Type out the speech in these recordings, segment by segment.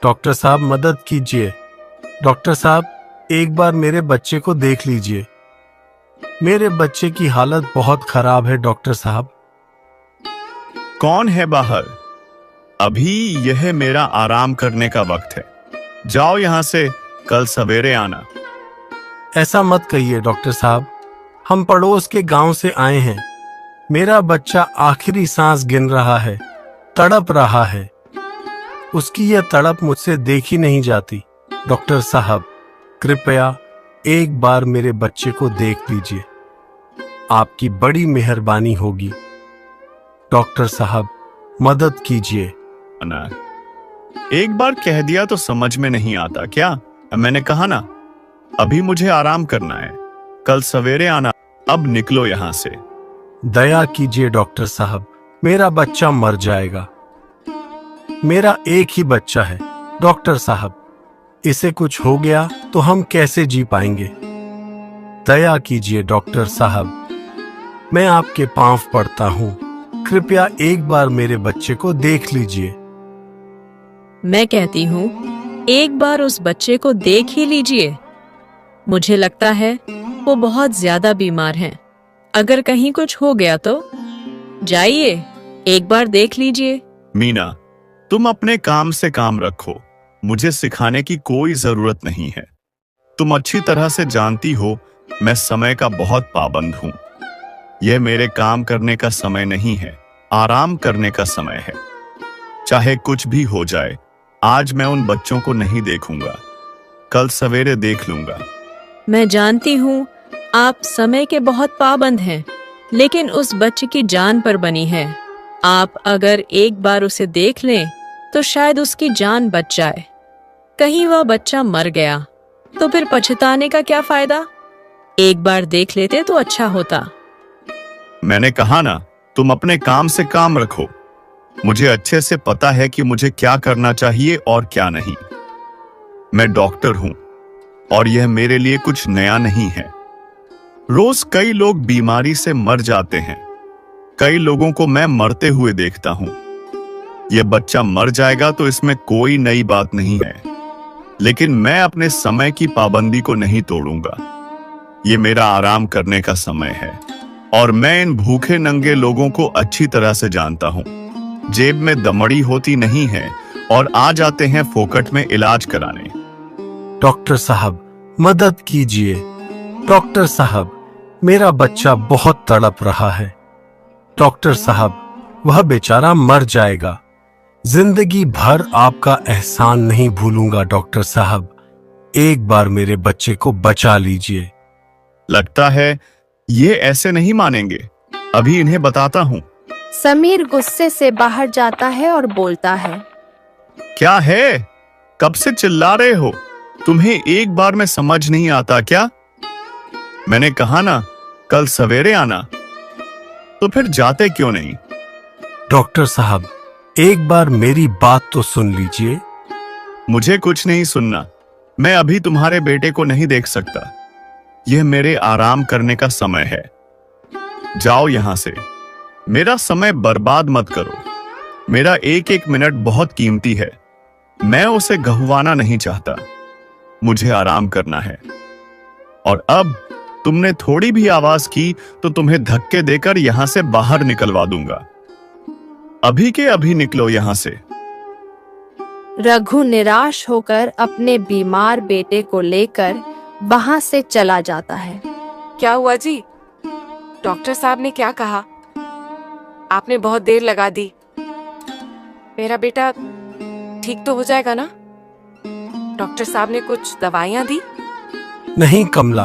Doctor साहब मदद कीजिए। डॉक्टर साहब, एक बार मेरे बच्चे को देख लीजिए। मेरे बच्चे की हालत बहुत खराब है डॉक्टर साहब। कौन है बाहर? अभी यह मेरा आराम करने का वक्त है। जाओ यहां से, कल सवेरे आना। ऐसा मत कहिए डॉक्टर साहब, हम पड़ोस के गांव से आए हैं। मेरा बच्चा आखिरी सांस गिन रहा है, तड़प रहा है। उसकी यह तड़प मुझसे देखी नहीं जाती। डॉक्टर साहब, कृपया एक बार मेरे बच्चे को देख लीजिए, आपकी बड़ी मेहरबानी होगी। डॉक्टर साहब, मदद कीजिए। ना, एक बार कह दिया तो समझ में नहीं आता क्या? मैंने कहा ना, अभी मुझे आराम करना है, कल सवेरे आना। अब निकलो यहां से। दया कीजिए डॉक्टर साहब, मेरा बच्चा मर जाएगा। मेरा एक ही बच्चा है डॉक्टर साहब, इसे कुछ हो गया तो हम कैसे जी पाएंगे? दया कीजिए डॉक्टर साहब, मैं आपके पांव पड़ता हूं, कृपया एक बार मेरे बच्चे को देख लीजिए। मैं कहती हूँ एक बार उस बच्चे को देख ही लीजिए। मुझे लगता है वो बहुत ज्यादा बीमार हैं। अगर कहीं कुछ हो गया तो जाइए, एक बार देख लीजिए। मीना, तुम अपने काम से काम रखो, मुझे सिखाने की कोई जरूरत नहीं है। तुम अच्छी तरह से जानती हो मैं समय का बहुत पाबंद हूं। यह मेरे काम करने का समय नहीं है, आराम करने का समय है। चाहे कुछ भी हो जाए, आज मैं उन बच्चों को नहीं देखूंगा, कल सवेरे देख लूंगा। मैं जानती हूँ आप समय के बहुत पाबंद हैं, लेकिन उस बच्चे की जान पर बनी है। आप अगर एक बार उसे देख लें तो शायद उसकी जान बच जाए। कहीं वह बच्चा मर गया तो फिर पछताने का क्या फायदा? एक बार देख लेते तो अच्छा होता। मैंने कहा ना, तुम अपने काम से काम रखो। मुझे अच्छे से पता है कि मुझे क्या करना चाहिए और क्या नहीं। मैं डॉक्टर हूं और यह मेरे लिए कुछ नया नहीं है। रोज कई लोग बीमारी से मर जाते हैं, कई लोगों को मैं मरते हुए देखता हूं। यह बच्चा मर जाएगा तो इसमें कोई नई बात नहीं है, लेकिन मैं अपने समय की पाबंदी को नहीं तोड़ूंगा। यह मेरा आराम करने का समय है और मैं इन भूखे नंगे लोगों को अच्छी तरह से जानता हूं। जेब में दमड़ी होती नहीं है और आ जाते हैं फोकट में इलाज कराने। डॉक्टर साहब, मदद कीजिए। डॉक्टर साहब, मेरा बच्चा बहुत तड़प रहा है। डॉक्टर साहब, वह बेचारा मर जाएगा। जिंदगी भर आपका एहसान नहीं भूलूंगा डॉक्टर साहब, एक बार मेरे बच्चे को बचा लीजिए। लगता है ये ऐसे नहीं मानेंगे, अभी इन्हें बताता हूं। समीर गुस्से से बाहर जाता है और बोलता है, क्या है? कब से चिल्ला रहे हो? तुम्हें एक बार में समझ नहीं आता क्या? मैंने कहा ना, कल सवेरे आना। तो फिर जाते क्यों नहीं? डॉक्टर साहब, एक बार मेरी बात तो सुन लीजिए। मुझे कुछ नहीं सुनना। मैं अभी तुम्हारे बेटे को नहीं देख सकता। यह मेरे आराम करने का समय है। जाओ यहां से, मेरा समय बर्बाद मत करो। मेरा एक एक मिनट बहुत कीमती है, मैं उसे गंवाना नहीं चाहता। मुझे आराम करना है। और अब तुमने थोड़ी भी आवाज की तो तुम्हें धक्के देकर यहां से बाहर निकलवा दूंगा। अभी के अभी निकलो यहां से। रघु निराश होकर अपने बीमार बेटे को लेकर वहां से चला जाता है। क्या हुआ जी? डॉक्टर साहब ने क्या कहा? आपने बहुत देर लगा दी। मेरा बेटा ठीक तो हो जाएगा ना? डॉक्टर साहब ने कुछ दवाइयां दी? नहीं कमला,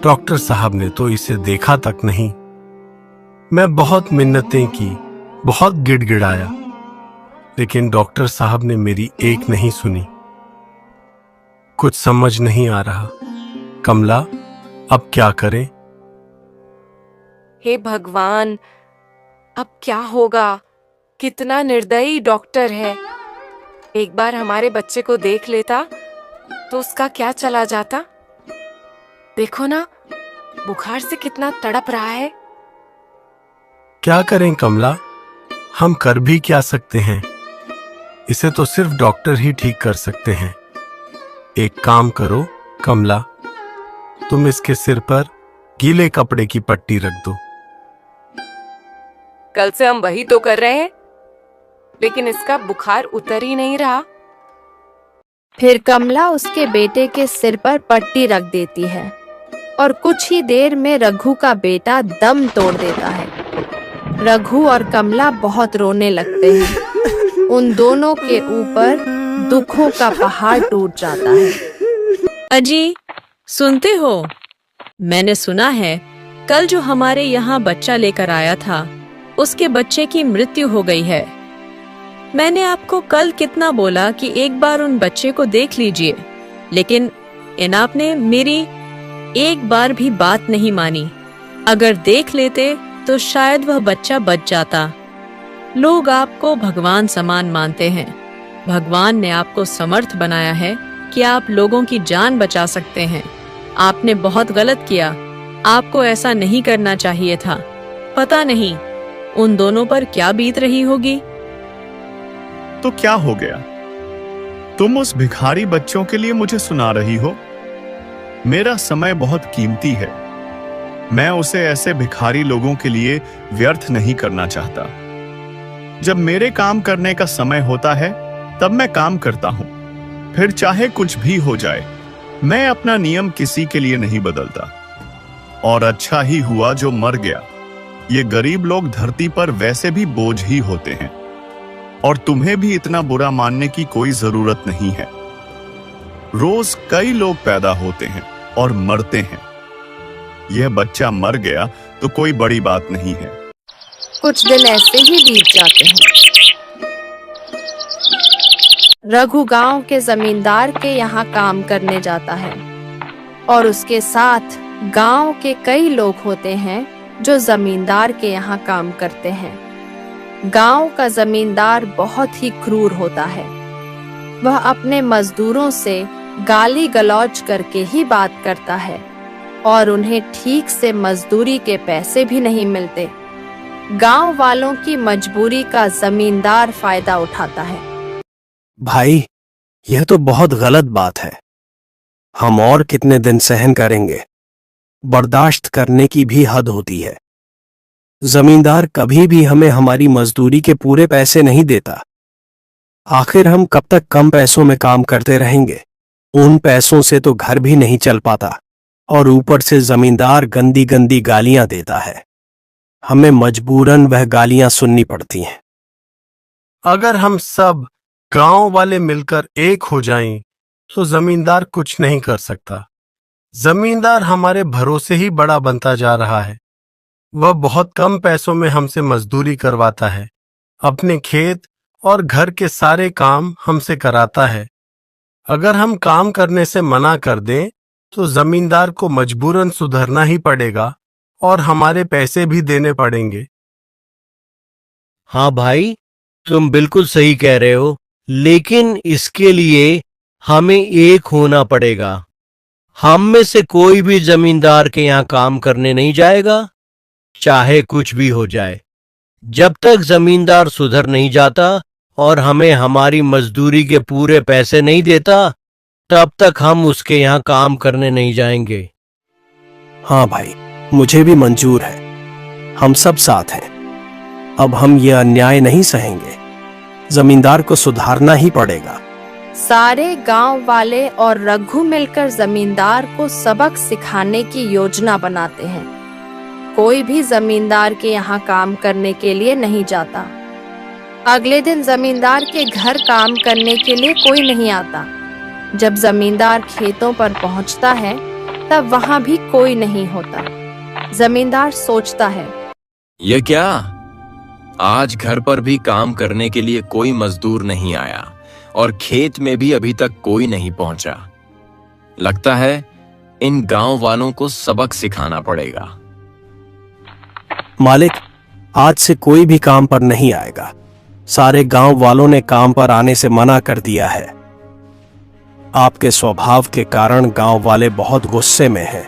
डॉक्टर साहब ने तो इसे देखा तक नहीं। मैं बहुत मिन्नतें की, बहुत गिड़गिड़ाया, लेकिन डॉक्टर साहब ने मेरी एक नहीं सुनी। कुछ समझ नहीं आ रहा। कमला, अब क्या करें? हे भगवान, अब क्या होगा? कितना निर्दयी डॉक्टर है। एक बार हमारे बच्चे को देख लेता तो उसका क्या चला जाता। देखो ना, बुखार से कितना तड़प रहा है। क्या करें कमला, हम कर भी क्या सकते हैं? इसे तो सिर्फ डॉक्टर ही ठीक कर सकते हैं। एक काम करो कमला, तुम इसके सिर पर गीले कपड़े की पट्टी रख दो। कल से हम वही तो कर रहे हैं, लेकिन इसका बुखार उतर ही नहीं रहा। फिर कमला उसके बेटे के सिर पर पट्टी रख देती है और कुछ ही देर में रघु का बेटा दम तोड़ देता है। रघु और कमला बहुत रोने लगते हैं। उन दोनों के ऊपर दुखों का पहाड़ टूट जाता है। अजी, सुनते हो? मैंने सुना है कल जो हमारे यहाँ बच्चा लेकर आया था, उसके बच्चे की मृत्यु हो गई है। मैंने आपको कल कितना बोला कि एक बार उन बच्चे को देख लीजिए, लेकिन इन आपने मेरी एक बार भी बात नहीं मानी। अगर देख लेते तो शायद वह बच्चा बच जाता। लोग आपको भगवान समान मानते हैं। भगवान ने आपको समर्थ बनाया है कि आप लोगों की जान बचा सकते हैं। आपने बहुत गलत किया। आपको ऐसा नहीं करना चाहिए था। पता नहीं उन दोनों पर क्या बीत रही होगी। तो क्या हो गया? तुम उस भिखारी बच्चों के लिए मुझे सुना रही हो? मेरा समय बहुत कीमती है। मैं उसे ऐसे भिखारी लोगों के लिए व्यर्थ नहीं करना चाहता। जब मेरे काम करने का समय होता है तब मैं काम करता हूं, फिर चाहे कुछ भी हो जाए। मैं अपना नियम किसी के लिए नहीं बदलता। और अच्छा ही हुआ जो मर गया। ये गरीब लोग धरती पर वैसे भी बोझ ही होते हैं, और तुम्हें भी इतना बुरा मानने की कोई जरूरत नहीं है। रोज कई लोग पैदा होते हैं और मरते हैं। यह बच्चा मर गया तो कोई बड़ी बात नहीं है। कुछ दिन ऐसे ही बीत जाते हैं। रघु गांव के जमींदार के यहाँ काम करने जाता है और उसके साथ गांव के कई लोग होते हैं जो जमींदार के यहाँ काम करते हैं। गांव का जमींदार बहुत ही क्रूर होता है। वह अपने मजदूरों से गाली गलौज करके ही बात करता है और उन्हें ठीक से मजदूरी के पैसे भी नहीं मिलते। गांव वालों की मजबूरी का जमींदार फायदा उठाता है। भाई, यह तो बहुत गलत बात है। हम और कितने दिन सहन करेंगे? बर्दाश्त करने की भी हद होती है। जमींदार कभी भी हमें हमारी मजदूरी के पूरे पैसे नहीं देता। आखिर हम कब तक कम पैसों में काम करते रहेंगे? उन पैसों से तो घर भी नहीं चल पाता, और ऊपर से जमींदार गंदी गंदी गालियां देता है। हमें मजबूरन वह गालियां सुननी पड़ती हैं। अगर हम सब गांव वाले मिलकर एक हो जाएं, तो जमींदार कुछ नहीं कर सकता। जमींदार हमारे भरोसे ही बड़ा बनता जा रहा है। वह बहुत कम पैसों में हमसे मजदूरी करवाता है। अपने खेत और घर के सारे काम हमसे कराता है। अगर हम काम करने से मना कर दें तो जमींदार को मजबूरन सुधरना ही पड़ेगा और हमारे पैसे भी देने पड़ेंगे। हाँ भाई, तुम बिल्कुल सही कह रहे हो, लेकिन इसके लिए हमें एक होना पड़ेगा। हम में से कोई भी जमींदार के यहाँ काम करने नहीं जाएगा, चाहे कुछ भी हो जाए। जब तक जमींदार सुधर नहीं जाता और हमें हमारी मजदूरी के पूरे पैसे नहीं देता, तब तक हम उसके यहाँ काम करने नहीं जाएंगे। हाँ भाई, मुझे भी मंजूर है। हम सब साथ हैं। अब हम ये अन्याय नहीं सहेंगे। जमींदार को सुधारना ही पड़ेगा। सारे गांव वाले और रघु मिलकर जमींदार को सबक सिखाने की योजना बनाते हैं। कोई भी जमींदार के यहाँ काम करने के लिए नहीं जाता। अगले दिन जमींदार के घर काम करने के लिए कोई नहीं आता। जब जमींदार खेतों पर पहुंचता है तब वहां भी कोई नहीं होता। जमींदार सोचता है, ये क्या? आज घर पर भी काम करने के लिए कोई मजदूर नहीं आया और खेत में भी अभी तक कोई नहीं पहुंचा। लगता है इन गांव वालों को सबक सिखाना पड़ेगा। मालिक, आज से कोई भी काम पर नहीं आएगा। सारे गांव वालों ने काम पर आने से मना कर दिया है। आपके स्वभाव के कारण गांव वाले बहुत गुस्से में हैं।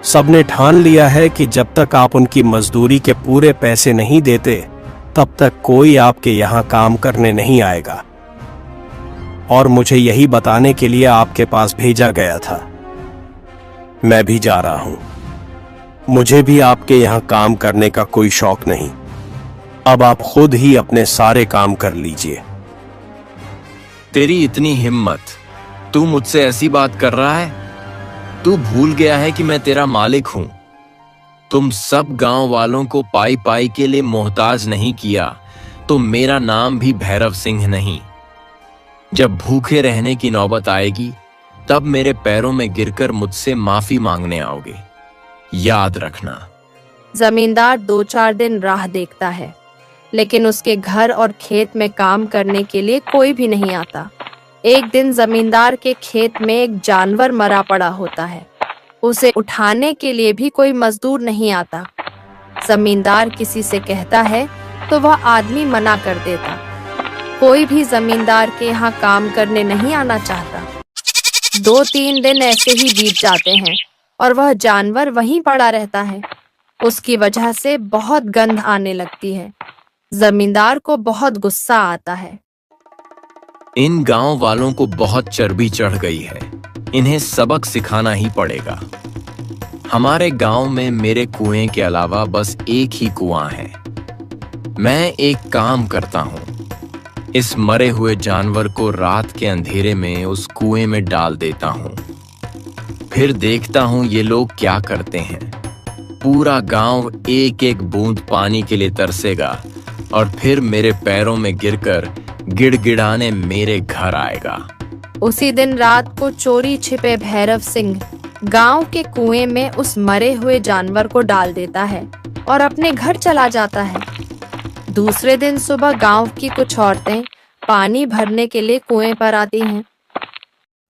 सबने ठान लिया है कि जब तक आप उनकी मजदूरी के पूरे पैसे नहीं देते तब तक कोई आपके यहाँ काम करने नहीं आएगा। और मुझे यही बताने के लिए आपके पास भेजा गया था। मैं भी जा रहा हूं। मुझे भी आपके यहाँ काम करने का कोई शौक नहीं। अब आप खुद ही अपने सारे काम कर लीजिए। तेरी इतनी हिम्मत, तू मुझसे ऐसी बात कर रहा है? तू भूल गया है कि मैं तेरा मालिक हूं। तुम सब गांव वालों को पाई पाई के लिए मोहताज नहीं किया तो मेरा नाम भी भैरव सिंह नहीं। जब भूखे रहने की नौबत आएगी तब मेरे पैरों में गिरकर मुझसे माफी मांगने आओगे, याद रखना। जमींदार 2-4 दिन राह देखता है, लेकिन उसके घर और खेत में काम करने के लिए कोई भी नहीं आता। एक दिन जमींदार के खेत में एक जानवर मरा पड़ा होता है। उसे उठाने के लिए भी कोई मजदूर नहीं आता। जमींदार किसी से कहता है तो वह आदमी मना कर देता। कोई भी जमींदार के यहाँ काम करने नहीं आना चाहता। 2-3 दिन ऐसे ही बीत जाते हैं और वह जानवर वहीं पड़ा रहता है। उसकी वजह से बहुत गंध आने लगती है। जमींदार को बहुत गुस्सा आता है। इन गांव वालों को बहुत चर्बी चढ़ गई है, इन्हें सबक सिखाना ही पड़ेगा। हमारे गांव में मेरे कुएं के अलावा बस एक ही कुआं है। मैं एक काम करता हूं, इस मरे हुए जानवर को रात के अंधेरे में उस कुएं में डाल देता हूं। फिर देखता हूं ये लोग क्या करते हैं। पूरा गांव एक एक बूंद पानी के लिए तरसेगा और फिर मेरे पैरों में गिरकर गिड़गिड़ाने मेरे घर आएगा। उसी दिन रात को चोरी छिपे भैरव सिंह गांव के कुएं में उस मरे हुए जानवर को डाल देता है और अपने घर चला जाता है। दूसरे दिन सुबह गांव की कुछ औरतें पानी भरने के लिए कुएं पर आती हैं।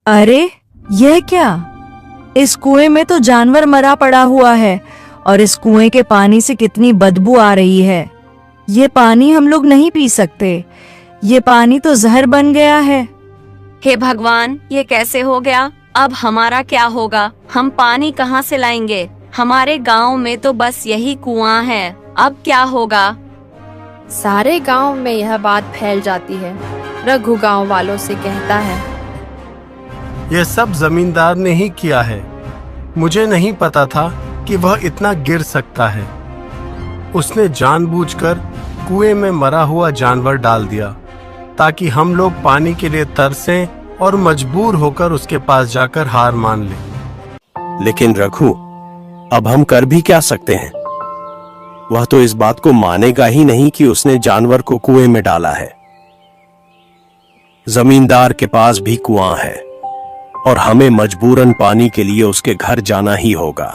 अरे यह क्या? इस कुएं में तो जानवर मरा पड़ा हुआ है और इस कुएं के पानी से कितनी बदबू आ रही है। ये पानी हम लोग नहीं पी सकते। ये पानी तो जहर बन गया है। हे भगवान, ये कैसे हो गया? अब हमारा क्या होगा? हम पानी कहाँ से लाएंगे? हमारे गांव में तो बस यही कुआं है। अब क्या होगा? सारे गांव में यह बात फैल जाती है। रघु गांव वालों से कहता है, यह सब जमींदार ने ही किया है। मुझे नहीं पता था कि वह इतना गिर सकता है। उसने जानबूझकर कुएं में मरा हुआ जानवर डाल दिया ताकि हम लोग पानी के लिए तरसें और मजबूर होकर उसके पास जाकर हार मान लें। लेकिन रघु, अब हम कर भी क्या सकते हैं? वह तो इस बात को मानेगा ही नहीं कि उसने जानवर को कुएं में डाला है। जमींदार के पास भी कुआं है और हमें मजबूरन पानी के लिए उसके घर जाना ही होगा।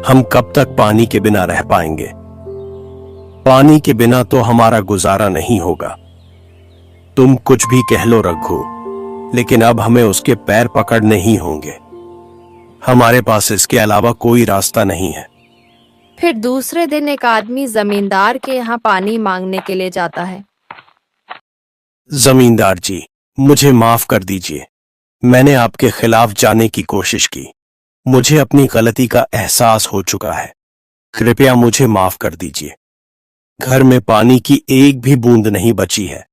हम कब तक पानी के बिना रह पाएंगे? पानी के बिना तो हमारा गुजारा नहीं होगा। तुम कुछ भी कह लो रघु, लेकिन अब हमें उसके पैर पकड़ने ही होंगे। हमारे पास इसके अलावा कोई रास्ता नहीं है। फिर दूसरे दिन एक आदमी जमींदार के यहाँ पानी मांगने के लिए जाता है। जमींदार जी, मुझे माफ कर दीजिए। मैंने आपके खिलाफ जाने की कोशिश की। मुझे अपनी गलती का एहसास हो चुका है। कृपया मुझे माफ कर दीजिए। घर में पानी की एक भी बूंद नहीं बची है।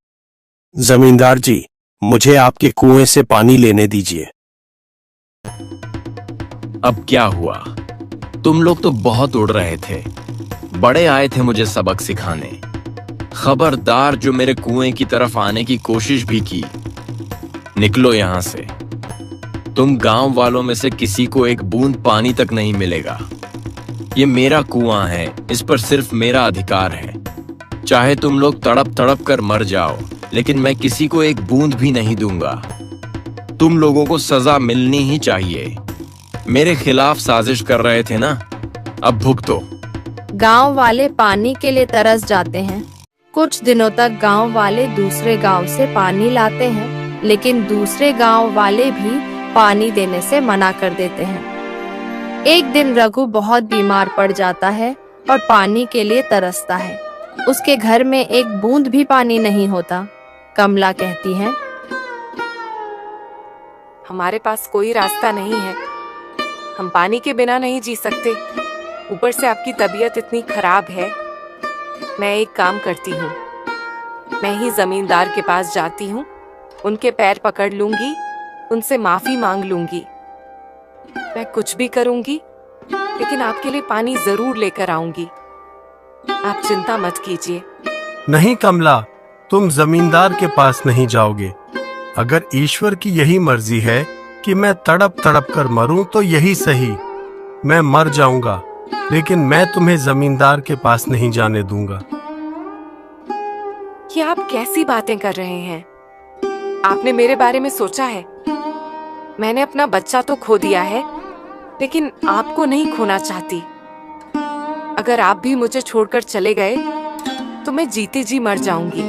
जमींदार जी, मुझे आपके कुएं से पानी लेने दीजिए। अब क्या हुआ? तुम लोग तो बहुत उड़ रहे थे। बड़े आए थे मुझे सबक सिखाने। खबरदार जो मेरे कुएं की तरफ आने की कोशिश भी की, निकलो यहां से। तुम गांव वालों में से किसी को एक बूंद पानी तक नहीं मिलेगा। ये मेरा कुआं है, इस पर सिर्फ मेरा अधिकार है। चाहे तुम लोग तड़प तड़प कर मर जाओ, लेकिन मैं किसी को एक बूंद भी नहीं दूंगा। तुम लोगों को सजा मिलनी ही चाहिए। मेरे खिलाफ साजिश कर रहे थे ना, अब भुगतो। गांव वाले पानी के लिए तरस जाते हैं। कुछ दिनों तक गांव वाले दूसरे गांव से पानी लाते हैं, लेकिन दूसरे गांव वाले भी पानी देने से मना कर देते हैं। एक दिन रघु बहुत बीमार पड़ जाता है और पानी के लिए तरसता है। उसके घर में एक बूंद भी पानी नहीं होता। कमला कहती है, हमारे पास कोई रास्ता नहीं है। हम पानी के बिना नहीं जी सकते। ऊपर से आपकी तबीयत इतनी खराब है। मैं एक काम करती हूँ, मैं ही जमींदार के पास जाती हूँ, उनके पैर पकड़ लूंगी, उनसे माफी मांग लूंगी। मैं कुछ भी करूंगी, लेकिन आपके लिए पानी जरूर लेकर आऊंगी। आप चिंता मत कीजिए। नहीं कमला, तुम जमींदार के पास नहीं जाओगे। अगर ईश्वर की यही मर्जी है कि मैं तड़प तड़प कर मरूं तो यही सही। मैं मर जाऊंगा, लेकिन मैं तुम्हें जमींदार के पास नहीं जाने दूंगा। ये आप कैसी बातें कर रहे हैं? आपने मेरे बारे में सोचा है? मैंने अपना बच्चा तो खो दिया है, लेकिन आपको नहीं खोना चाहती। अगर आप भी मुझे छोड़कर चले गए तो मैं जीते जी मर जाऊंगी।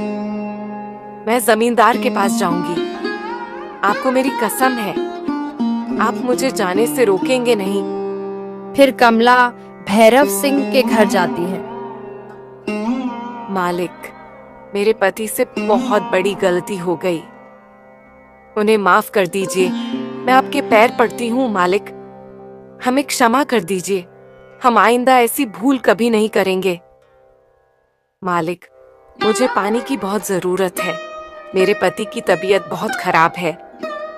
मैं जमींदार के पास जाऊंगी। आपको मेरी कसम है, आप मुझे जाने से रोकेंगे नहीं। फिर कमला भैरव सिंह के घर जाती है। मालिक, मेरे पति से बहुत बड़ी गलती हो गई। उन्हें माफ कर दीजिए। मैं आपके पैर पड़ती हूँ मालिक, हमें क्षमा कर दीजिए। हम आइंदा ऐसी भूल कभी नहीं करेंगे। मालिक, मुझे पानी की बहुत जरूरत है। मेरे पति की तबीयत बहुत खराब है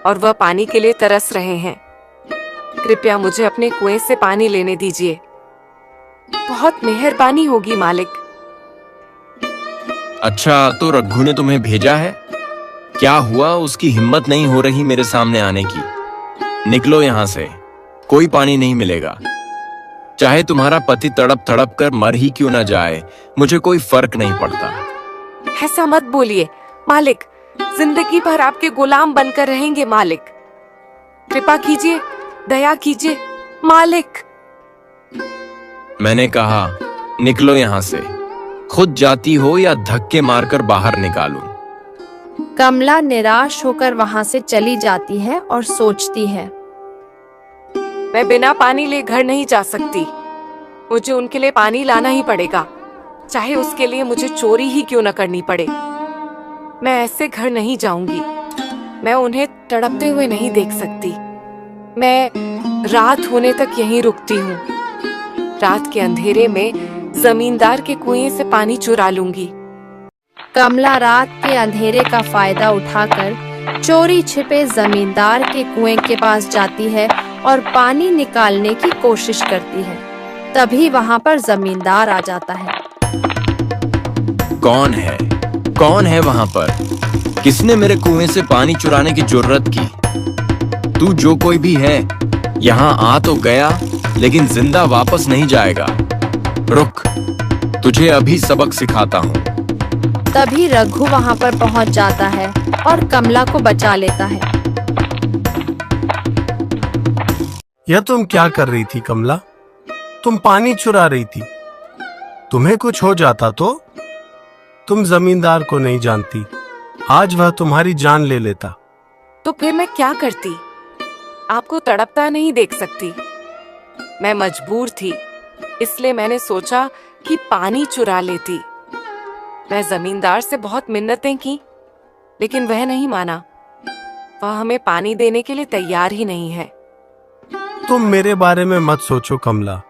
और वह पानी के लिए तरस रहे हैं। कृपया मुझे अपने कुएं से पानी लेने दीजिए। बहुत मेहरबानी होगी मालिक। अच्छा, तो रघु ने तुम्हें भेजा है? क्या हुआ? उसकी हिम्मत नहीं हो रही मेरे सामने आने की। निकलो यहाँ से, कोई पानी नहीं मिलेगा। चाहे तुम्हारा पति तड़प तड़प कर मर ही क्यों ना जाए, मुझे कोई फर्क नहीं पड़ता। ऐसा मत बोलिए मालिक, जिंदगी भर आपके गुलाम बनकर रहेंगे मालिक। कृपा कीजिए, दया कीजिए मालिक। मैंने कहा निकलो यहाँ से। खुद जाती हो या धक्के मारकर बाहर निकालूं? कमला निराश होकर वहां से चली जाती है और सोचती है, मैं बिना पानी ले घर नहीं जा सकती। मुझे उनके लिए पानी लाना ही पड़ेगा, चाहे उसके लिए मुझे चोरी ही क्यों न करनी पड़े। मैं ऐसे घर नहीं जाऊंगी। मैं उन्हें तड़पते हुए नहीं देख सकती। मैं रात होने तक यहीं रुकती हूँ। रात के अंधेरे में जमींदार के कुएं से पानी चुरा लूंगी। कमला रात के अंधेरे का फायदा उठाकर चोरी छिपे जमींदार के कुएं के पास जाती है और पानी निकालने की कोशिश करती है। तभी वहां पर जमींदार आ जाता है। कौन है? कौन है वहां पर? किसने मेरे कुएं से पानी चुराने की जुर्रत की? तू जो कोई भी है, यहाँ आ तो गया, लेकिन जिंदा वापस नहीं जाएगा। रुक, तुझे अभी सबक सिखाता हूँ। तभी रघु वहां पर पहुंच जाता है और कमला को बचा लेता है। यह तुम क्या कर रही थी कमला? तुम पानी चुरा रही थी। तुम्हें कुछ हो जाता तो? तुम जमींदार को नहीं जानती, आज वह तुम्हारी जान ले लेता। तो फिर मैं क्या करती? आपको तड़पता नहीं देख सकती। मैं मजबूर थी, इसलिए मैंने सोचा कि पानी चुरा लेती। मैं जमींदार से बहुत मिन्नतें की, लेकिन वह नहीं माना। वह हमें पानी देने के लिए तैयार ही नहीं है। तुम मेरे बारे में मत सोचो कमला।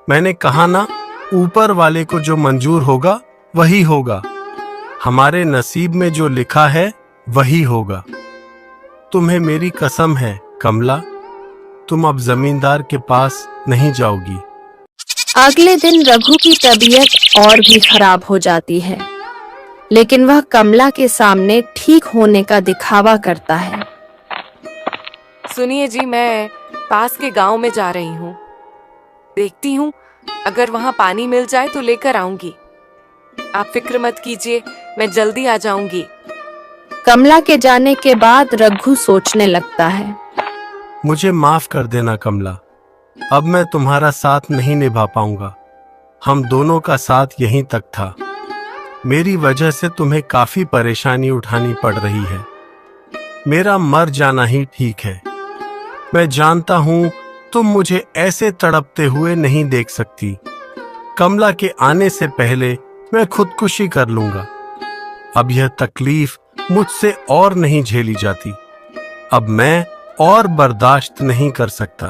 मैंने कहा ना, ऊपर वाले को जो मंजूर होगा वही होगा। हमारे नसीब में जो लिखा है वही होगा। तुम्हें मेरी कसम है कमला, तुम अब जमींदार के पास नहीं जाओगी। अगले दिन रघु की तबीयत और भी खराब हो जाती है, लेकिन वह कमला के सामने ठीक होने का दिखावा करता है। सुनिए जी, मैं पास के गांव में जा रही हूँ। देखती हूँ, अगर वहां पानी मिल जाए तो लेकर आऊंगी। आप फिक्र मत कीजिए, मैं जल्दी आ जाऊंगी। कमला के जाने के बाद रघु सोचने लगता है, मुझे माफ कर देना कमला, अब मैं तुम्हारा साथ नहीं निभा पाऊंगा। हम दोनों का साथ यहीं तक था। मेरी वजह से तुम्हें काफी परेशानी उठानी पड़ रही है। मेरा मर जाना ही ठीक है। मैं जानता हूं तुम मुझे ऐसे तड़पते हुए नहीं देख सकती। कमला के आने से पहले मैं खुदकुशी कर लूंगा। अब यह तकलीफ मुझसे और नहीं झेली जाती। अब मैं और बर्दाश्त नहीं कर सकता।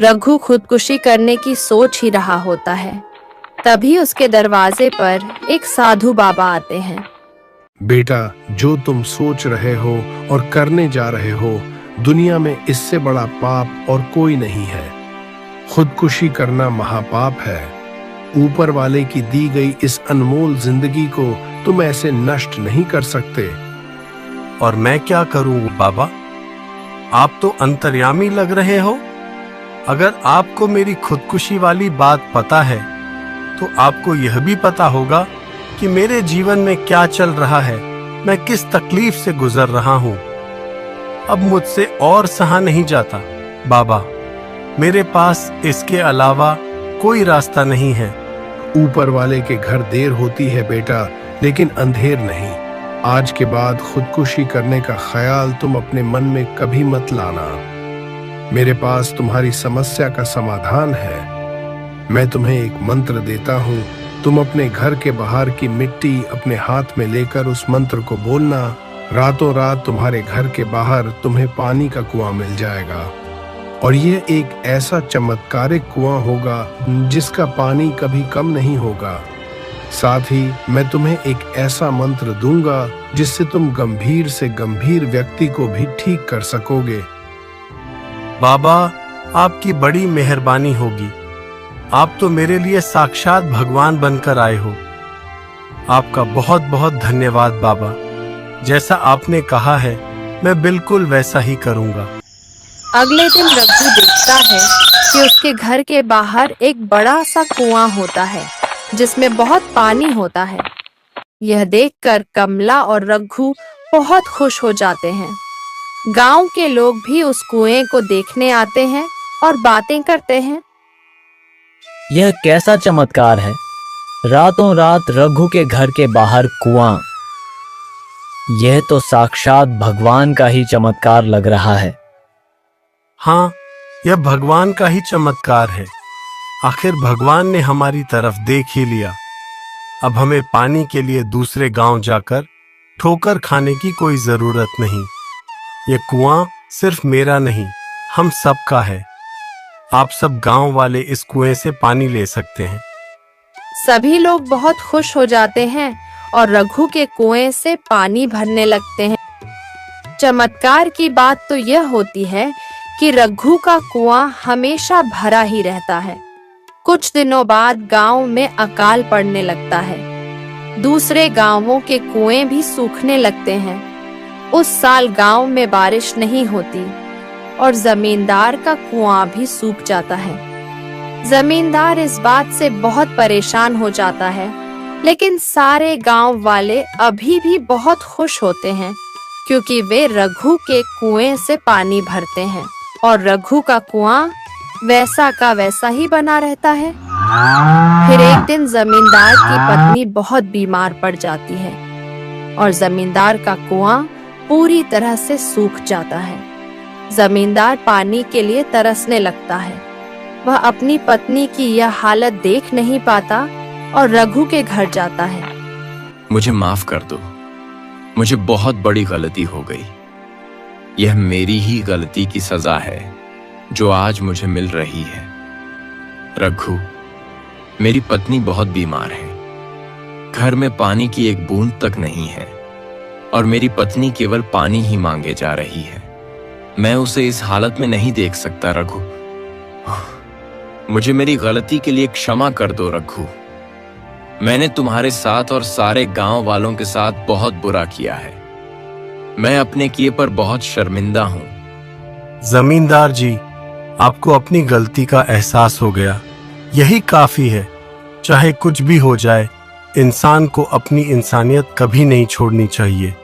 रघु खुदकुशी करने की सोच ही रहा होता है। तभी उसके दरवाजे पर एक साधु बाबा आते हैं। बेटा, जो तुम सोच रहे हो और करने जा रहे हो, दुनिया में इससे बड़ा पाप और कोई नहीं है। खुदकुशी करना महापाप है। ऊपर वाले की दी गई इस अनमोल जिंदगी को तुम ऐसे नष्ट नहीं कर सकते। और मैं क्या करूं बाबा? आप तो अंतर्यामी लग रहे हो। अगर आपको मेरी खुदकुशी वाली बात पता है तो आपको यह भी पता होगा कि मेरे जीवन में क्या चल रहा है, मैं किस तकलीफ से गुजर रहा हूं। अब मुझसे और सहा नहीं जाता बाबा। मेरे पास इसके अलावा कोई रास्ता नहीं है। ऊपर वाले के घर देर होती है बेटा, लेकिन अंधेर नहीं। आज के बाद खुदकुशी करने का ख्याल तुम अपने मन में कभी मत लाना। मेरे पास तुम्हारी समस्या का समाधान है। मैं तुम्हें एक मंत्र देता हूँ। तुम अपने घर के बाहर की मिट्टी अपने हाथ में लेकर उस मंत्र को बोलना। रातों रात तुम्हारे घर के बाहर तुम्हें पानी का कुआं मिल जाएगा, और यह एक ऐसा चमत्कारिक कुआं होगा जिसका पानी कभी कम नहीं होगा। साथ ही मैं तुम्हें एक ऐसा मंत्र दूंगा जिससे तुम गंभीर से गंभीर व्यक्ति को भी ठीक कर सकोगे। बाबा, आपकी बड़ी मेहरबानी होगी। आप तो मेरे लिए साक्षात भगवान बनकर आए हो। आपका बहुत बहुत धन्यवाद बाबा। जैसा आपने कहा है मैं बिल्कुल वैसा ही करूंगा। अगले दिन रघु देखता है कि उसके घर के बाहर एक बड़ा सा कुआं होता है जिसमें बहुत पानी होता है। यह देखकर कमला और रघु बहुत खुश हो जाते हैं। गांव के लोग भी उस कुएं को देखने आते हैं और बातें करते हैं। यह कैसा चमत्कार है? रातों रात रघु के घर के बाहर कुआं। यह तो साक्षात भगवान का ही चमत्कार लग रहा है। हाँ, यह भगवान का ही चमत्कार है। आखिर भगवान ने हमारी तरफ देख ही लिया। अब हमें पानी के लिए दूसरे गांव जाकर ठोकर खाने की कोई जरूरत नहीं। यह कुआं सिर्फ मेरा नहीं, हम सबका है। आप सब गांव वाले इस कुएं से पानी ले सकते हैं। सभी लोग बहुत खुश हो जाते हैं और रघु के कुएं से पानी भरने लगते हैं। चमत्कार की बात तो यह होती है कि रघु का कुआं हमेशा भरा ही रहता है। कुछ दिनों बाद गांव में अकाल पड़ने लगता है। दूसरे गांवों के कुएं भी सूखने लगते हैं। उस साल गांव में बारिश नहीं होती और जमींदार का कुआं भी सूख जाता है। जमींदार इस बात से बहुत परेशान हो जाता है, लेकिन सारे गांव वाले अभी भी बहुत खुश होते हैं क्योंकि वे रघु के कुएं से पानी भरते हैं और रघु का कुआं वैसा का वैसा ही बना रहता है। फिर एक दिन जमींदार की पत्नी बहुत बीमार पड़ जाती है और जमींदार का कुआं पूरी तरह से सूख जाता है। जमींदार पानी के लिए तरसने लगता है। वह अपनी पत्नी की यह हालत देख नहीं पाता और रघु के घर जाता है। मुझे माफ कर दो, मुझे बहुत बड़ी गलती हो गई। यह मेरी ही गलती की सजा है जो आज मुझे मिल रही है। रघु, मेरी पत्नी बहुत बीमार है। घर में पानी की एक बूंद तक नहीं है और मेरी पत्नी केवल पानी ही मांगे जा रही है। मैं उसे इस हालत में नहीं देख सकता रघु। मुझे मेरी गलती के लिए क्षमा कर दो रघु। मैंने तुम्हारे साथ और सारे गांव वालों के साथ बहुत बुरा किया है। मैं अपने किए पर बहुत शर्मिंदा हूं। जमींदार जी, आपको अपनी गलती का एहसास हो गया, यही काफी है। चाहे कुछ भी हो जाए, इंसान को अपनी इंसानियत कभी नहीं छोड़नी चाहिए।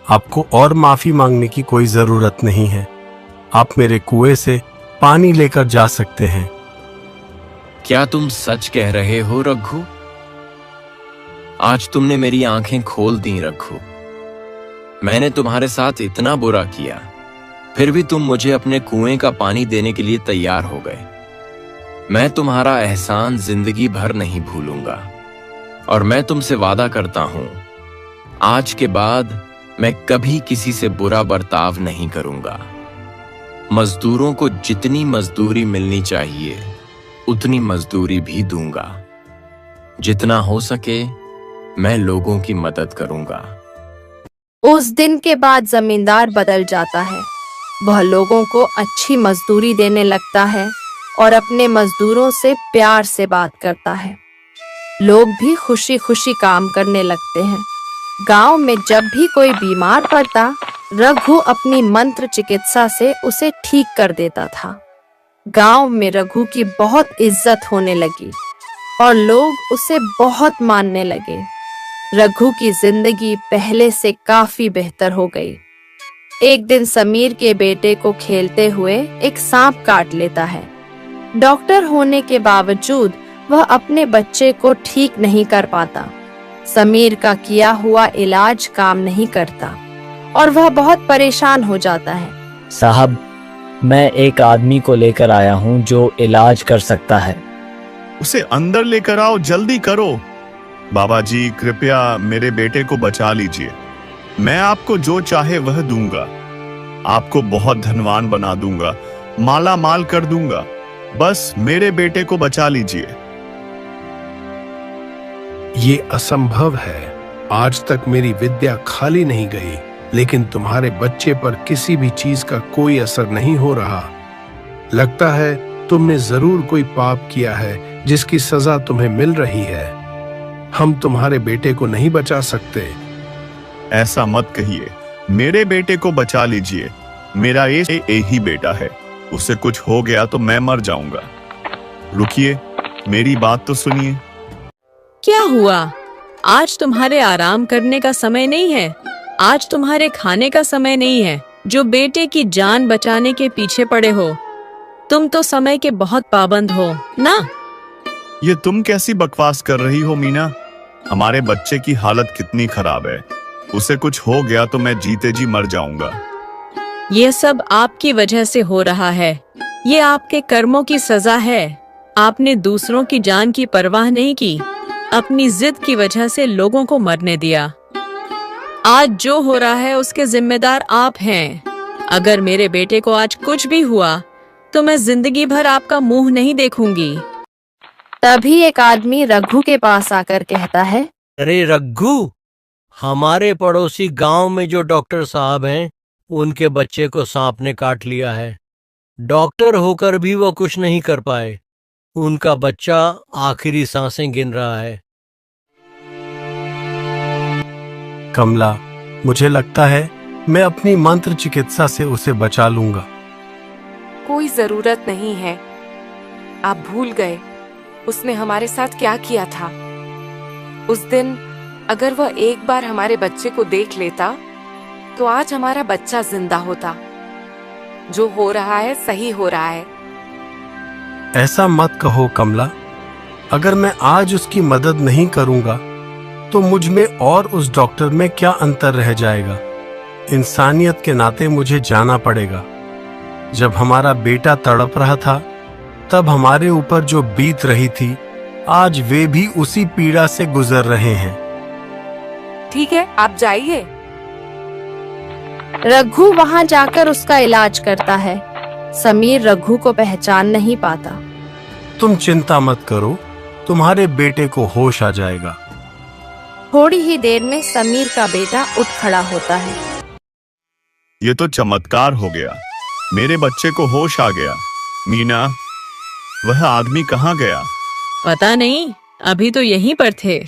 आपको और माफी मांगने की कोई जरूरत नहीं है। आप मेरे कुएं से पानी लेकर जा सकते हैं। क्या तुम सच कह रहे हो रघु? आज तुमने मेरी आंखें खोल दी रघु। मैंने तुम्हारे साथ इतना बुरा किया, फिर भी तुम मुझे अपने कुएं का पानी देने के लिए तैयार हो गए। मैं तुम्हारा एहसान जिंदगी भर नहीं भूलूंगा और मैं तुमसे वादा करता हूं, आज के बाद मैं कभी किसी से बुरा बर्ताव नहीं करूंगा। मजदूरों को जितनी मजदूरी मिलनी चाहिए उतनी मजदूरी भी दूंगा। जितना हो सके मैं लोगों की मदद करूंगा। उस दिन के बाद जमींदार बदल जाता है। वह लोगों को अच्छी मजदूरी देने लगता है और अपने मजदूरों से प्यार से बात करता है। लोग भी खुशी खुशी काम करने लगते हैं। गांव में जब भी कोई बीमार पड़ता, रघु अपनी मंत्र चिकित्सा से उसे ठीक कर देता था। गांव में रघु की बहुत इज्जत होने लगी और लोग उसे बहुत मानने लगे। रघु की जिंदगी पहले से काफी बेहतर हो गई। एक दिन समीर के बेटे को खेलते हुए एक सांप काट लेता है। डॉक्टर होने के बावजूद वह अपने बच्चे को ठीक नहीं कर पाता। समीर का किया हुआ इलाज काम नहीं करता और वह बहुत परेशान हो जाता है। साहब, मैं एक आदमी को लेकर आया हूँ जो इलाज कर सकता है। उसे अंदर लेकर आओ, जल्दी करो। बाबा जी, कृपया मेरे बेटे को बचा लीजिए। मैं आपको जो चाहे वह दूंगा। आपको बहुत धनवान बना दूंगा, माला माल कर दूंगा। बस मेरे बेटे को बचा लीजिए। ये असंभव है। आज तक मेरी विद्या खाली नहीं गई, लेकिन तुम्हारे बच्चे पर किसी भी चीज का कोई असर नहीं हो रहा। लगता है तुमने जरूर कोई पाप किया है जिसकी सजा तुम्हें मिल रही है। हम तुम्हारे बेटे को नहीं बचा सकते। ऐसा मत कहिए, मेरे बेटे को बचा लीजिए। मेरा एक ही बेटा है, उसे कुछ हो गया तो मैं मर जाऊंगा। रुकिए, मेरी बात तो सुनिए। क्या हुआ? आज तुम्हारे आराम करने का समय नहीं है। आज तुम्हारे खाने का समय नहीं है, जो बेटे की जान बचाने के पीछे पड़े हो। तुम तो समय के बहुत पाबंद हो ना। ये तुम कैसी बकवास कर रही हो मीना? हमारे बच्चे की हालत कितनी खराब है। उसे कुछ हो गया तो मैं जीते जी मर जाऊंगा। ये सब आपकी वजह से हो रहा है। ये आपके कर्मों की सजा है। आपने दूसरों की जान की परवाह नहीं की। अपनी जिद की वजह से लोगों को मरने दिया। आज जो हो रहा है उसके जिम्मेदार आप हैं। अगर मेरे बेटे को आज कुछ भी हुआ तो मैं जिंदगी भर आपका मुंह नहीं देखूंगी। तभी एक आदमी रघु के पास आकर कहता है, अरे रघु, हमारे पड़ोसी गांव में जो डॉक्टर साहब हैं, उनके बच्चे को सांप ने काट लिया है। डॉक्टर होकर भी वो कुछ नहीं कर पाए। उनका बच्चा आखिरी सांसें गिन रहा है। कमला, मुझे लगता है मैं अपनी मंत्र चिकित्सा से उसे बचा लूंगा। कोई जरूरत नहीं है। आप भूल गए उसने हमारे साथ क्या किया था। उस दिन अगर वह एक बार हमारे बच्चे को देख लेता तो आज हमारा बच्चा जिंदा होता। जो हो रहा है सही हो रहा है। ऐसा मत कहो कमला। अगर मैं आज उसकी मदद नहीं करूंगा तो मुझ में और उस डॉक्टर में क्या अंतर रह जाएगा। इंसानियत के नाते मुझे जाना पड़ेगा। जब हमारा बेटा तड़प रहा था तब हमारे ऊपर जो बीत रही थी, आज वे भी उसी पीड़ा से गुजर रहे हैं। ठीक है, आप जाइए। रघु वहां जाकर उसका इलाज करता है। समीर रघु को पहचान नहीं पाता। तुम चिंता मत करो, तुम्हारे बेटे को होश आ जाएगा। थोड़ी ही देर में समीर का बेटा उठ खड़ा होता है। ये तो चमत्कार हो गया। मेरे बच्चे को होश आ गया। मीना, वह आदमी कहाँ गया? पता नहीं, अभी तो यहीं पर थे।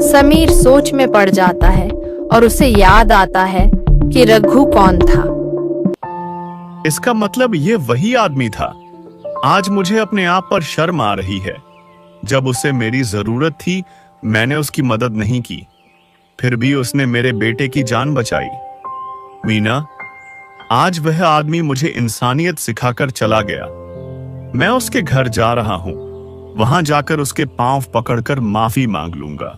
समीर सोच में पड़ जाता है और उसे याद आता है कि रघु कौन था। इसका मतलब ये वही आदमी था। आज मुझे अपने आप पर शर्म आ रही है। जब उसे मेरी जरूरत थी मैंने उसकी मदद नहीं की, फिर भी उसने मेरे बेटे की जान बचाई। मीना, आज वह आदमी मुझे इंसानियत सिखाकर चला गया। मैं उसके घर जा रहा हूं। वहां जाकर उसके पांव पकड़कर माफी मांग लूंगा।